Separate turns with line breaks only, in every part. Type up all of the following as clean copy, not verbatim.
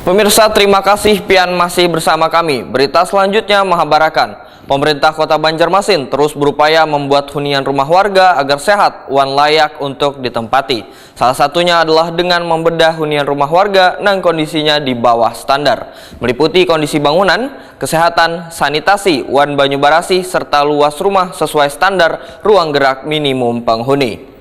Pemirsa, terima kasih pian masih bersama kami. Berita selanjutnya mengabarkan, pemerintah Kota Banjarmasin terus berupaya membuat hunian rumah warga agar sehat dan layak untuk ditempati. Salah satunya adalah dengan membedah hunian rumah warga yang kondisinya di bawah standar, meliputi kondisi bangunan, kesehatan, sanitasi, wan banyu barasi, serta luas rumah sesuai standar ruang gerak minimum penghuni.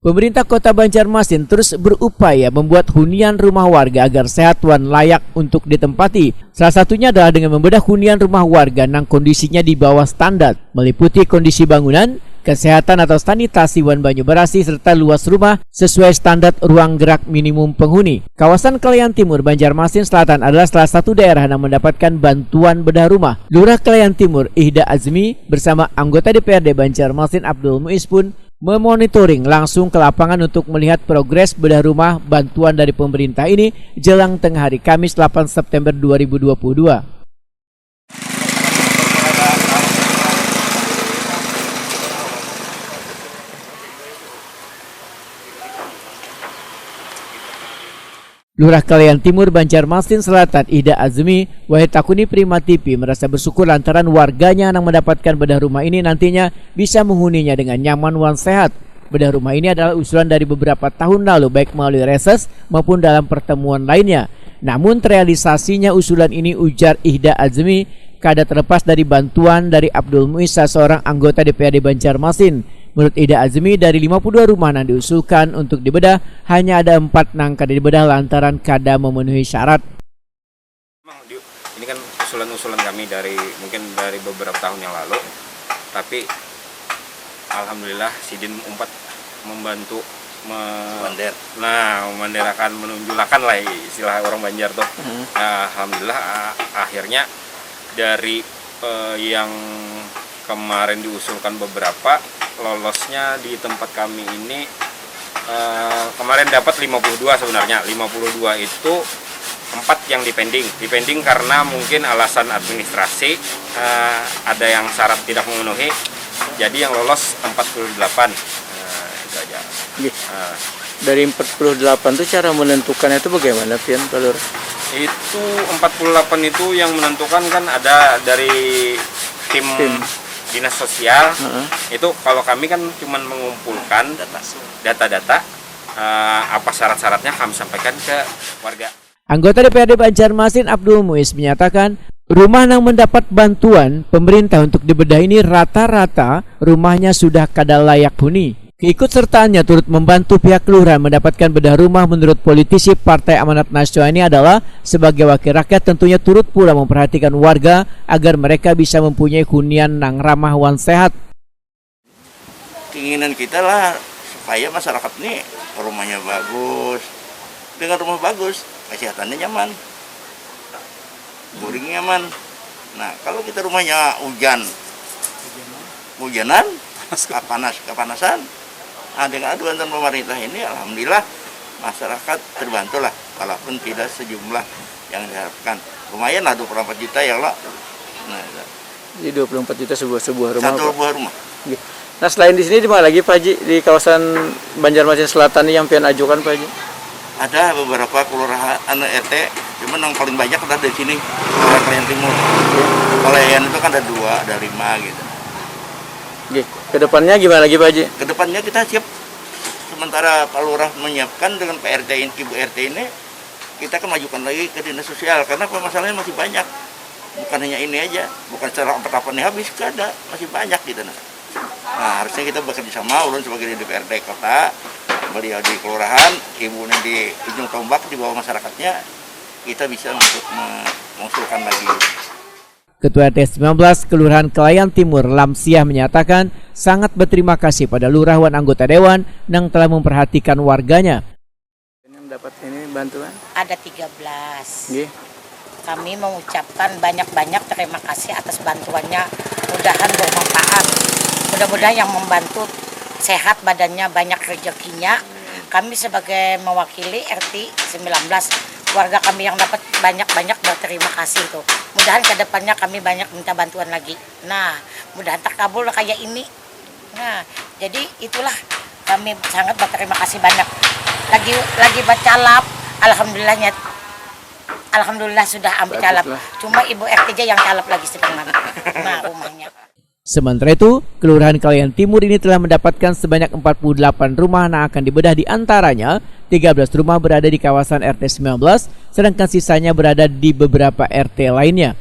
Pemerintah Kota Banjarmasin terus berupaya membuat hunian rumah warga agar sehat dan layak untuk ditempati. Salah satunya adalah dengan membedah hunian rumah warga yang kondisinya di bawah standar, meliputi kondisi bangunan, kesehatan atau sanitasi wan banyu barasi, serta luas rumah sesuai standar ruang gerak minimum penghuni. Kawasan Kelayan Timur, Banjarmasin Selatan adalah salah satu daerah yang mendapatkan bantuan bedah rumah. Lurah Kelayan Timur, Ihda Azmi, bersama anggota DPRD Banjarmasin Abdul Muiz pun memonitoring langsung ke lapangan untuk melihat progres bedah rumah bantuan dari pemerintah ini jelang tengah hari Kamis 8 September 2022. Lurah Kelayan Timur, Banjarmasin Selatan, Ihda Azmi, Wahid Takuni Prima TV merasa bersyukur lantaran warganya yang mendapatkan bedah rumah ini nantinya bisa menghuninya dengan nyaman dan sehat. Bedah rumah ini adalah usulan dari beberapa tahun lalu baik melalui reses maupun dalam pertemuan lainnya. Namun terrealisasinya usulan ini, ujar Ihda Azmi, kada terlepas dari bantuan dari Abdul Muiz, seorang anggota DPRD Banjarmasin. Menurut Ihda Azmi, dari 52 rumah yang diusulkan untuk dibedah, hanya ada 4 yang kada dibedah lantaran kada memenuhi syarat.
Ini kan usulan-usulan kami mungkin dari beberapa tahun yang lalu, tapi alhamdulillah Sidin Umpat membantu memanderakan, menunjulakan lah istilah orang Banjar tuh. Alhamdulillah akhirnya dari yang kemarin diusulkan beberapa, lolosnya di tempat kami ini kemarin dapat 52 sebenarnya. 52 itu 4 yang dipending karena mungkin alasan administrasi, ada yang syarat tidak memenuhi, jadi yang lolos 48. Itu aja.
Dari 48 itu cara menentukannya itu bagaimana, Pian, Pak Lurah?
Itu 48 itu yang menentukan kan ada dari tim Dinas Sosial. Itu kalau kami kan cuma mengumpulkan data-data, apa syarat-syaratnya kami sampaikan ke warga.
Anggota DPRD Banjarmasin Abdul Muiz menyatakan rumah yang mendapat bantuan pemerintah untuk dibedah ini rata-rata rumahnya sudah kada layak huni. Keikutsertaannya turut membantu pihak kelurahan mendapatkan bedah rumah. Menurut politisi Partai Amanat Nasional ini adalah sebagai wakil rakyat tentunya turut pula memperhatikan warga agar mereka bisa mempunyai hunian yang ramah dan sehat.
Keinginan kita lah supaya masyarakat ini rumahnya bagus. Dengan rumah bagus, kesehatannya nyaman, boring nyaman. Nah, kalau kita rumahnya hujanan, kepanasan. Dengan aduan dan pemerintah ini, alhamdulillah masyarakat terbantu lah, walaupun tidak sejumlah yang diharapkan. Lumayan lah 24 juta ya Allah.
Jadi 24 juta sebuah rumah.
Satu buah rumah.
Nah, selain di sini di mana lagi, Pak Haji? Di kawasan Banjarmasin Selatan ini yang Pian ajukan, Pak Haji?
Ada beberapa kelurahan RT, cuman yang paling banyak ada di sini, Kelurahan Kelayan Timur. Kelayan itu kan ada 2, ada 5 gitu.
Kedepannya gimana lagi, Pak Haji?
Kedepannya kita siap, sementara Pak Lurah menyiapkan dengan PRT ini, Ibu RT ini, kita kemajukan lagi ke Dinas Sosial, karena masalahnya masih banyak. Bukan hanya ini aja, bukan secara apa-apanya habis, ada masih banyak gitu. Nah, harusnya kita bekerja sama, ulun sebagai DPRD Kota, beliau di kelurahan, ibunya di ujung tombak di bawah masyarakatnya, kita bisa untuk mengusulkan lagi.
Ketua RT 19 Kelurahan Kelayan Timur Lamsiah menyatakan sangat berterima kasih pada lurah dan anggota dewan yang telah memperhatikan warganya.
Yang dapat ini bantuan?
Ada 13. Kami mengucapkan banyak-banyak terima kasih atas bantuannya. Mudahan bermanfaat. Mudah-mudahan yang membantu sehat badannya, banyak rezekinya. Kami sebagai mewakili RT 19, warga kami yang dapat banyak-banyak berterima kasih tuh. Mudahan ke depannya kami banyak minta bantuan lagi. Nah, mudahan terkabul kayak ini. Nah, jadi itulah kami sangat berterima kasih banyak. lagi bacalap, alhamdulillah sudah ambil calap. Cuma ibu RT yang calap lagi sedang nah rumahnya.
Sementara itu, Kelurahan Kalayan Timur ini telah mendapatkan sebanyak 48 rumah yang akan dibedah, di antaranya 13 rumah berada di kawasan RT 19, sedangkan sisanya berada di beberapa RT lainnya.